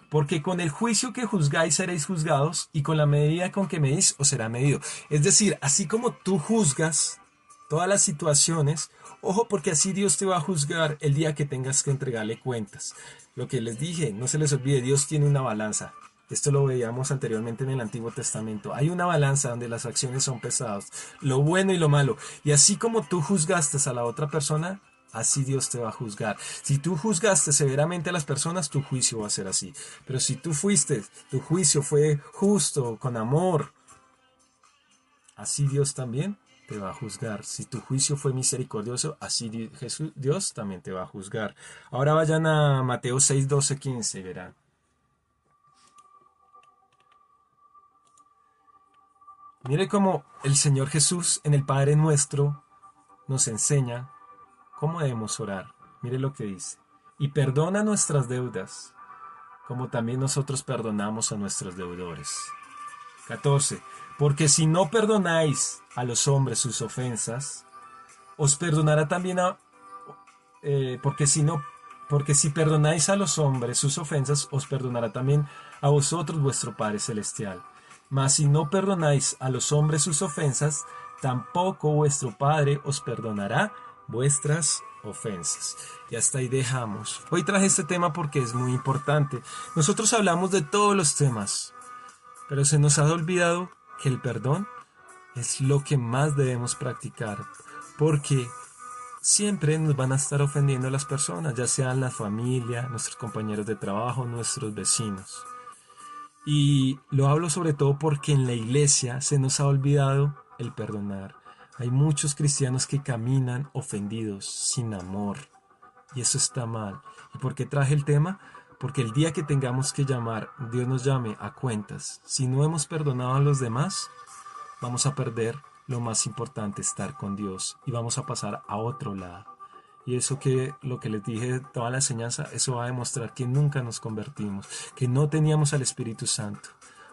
porque con el juicio que juzgáis seréis juzgados, y con la medida con que medís os será medido. Es decir, así como tú juzgas todas las situaciones, ojo, porque así Dios te va a juzgar el día que tengas que entregarle cuentas. Lo que les dije, no se les olvide, Dios tiene una balanza. Esto lo veíamos anteriormente en el Antiguo Testamento. Hay una balanza donde las acciones son pesadas, lo bueno y lo malo. Y así como tú juzgaste a la otra persona, así Dios te va a juzgar. Si tú juzgaste severamente a las personas, tu juicio va a ser así. Pero si tu juicio fue justo, con amor, así Dios también te va a juzgar. Si tu juicio fue misericordioso, así Dios también te va a juzgar. Ahora vayan a Mateo 6, 12, 15, verán. Mire cómo el Señor Jesús en el Padre Nuestro nos enseña cómo debemos orar. Mire lo que dice. Y perdona nuestras deudas, como también nosotros perdonamos a nuestros deudores. 14. Porque si no perdonáis a los hombres sus ofensas, os perdonará también porque si perdonáis a los hombres sus ofensas, os perdonará también a vosotros vuestro Padre Celestial. Mas si no perdonáis a los hombres sus ofensas, tampoco vuestro Padre os perdonará vuestras ofensas. Y hasta ahí dejamos. Hoy traje este tema porque es muy importante. Nosotros hablamos de todos los temas, pero se nos ha olvidado que el perdón es lo que más debemos practicar, porque siempre nos van a estar ofendiendo las personas, ya sean la familia, nuestros compañeros de trabajo, nuestros vecinos. Y lo hablo sobre todo porque en la iglesia se nos ha olvidado el perdonar. Hay muchos cristianos que caminan ofendidos, sin amor. Y eso está mal. ¿Y por qué traje el tema? Porque el día que tengamos que llamar, Dios nos llame a cuentas. Si no hemos perdonado a los demás, vamos a perder lo más importante, estar con Dios. Y vamos a pasar a otro lado. Y eso que lo que les dije, toda la enseñanza, eso va a demostrar que nunca nos convertimos, que no teníamos al Espíritu Santo.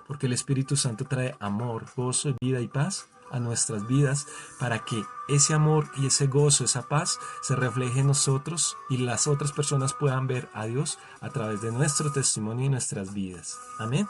Porque el Espíritu Santo trae amor, gozo, vida y paz a nuestras vidas para que ese amor y ese gozo, esa paz se refleje en nosotros y las otras personas puedan ver a Dios a través de nuestro testimonio y nuestras vidas. Amén.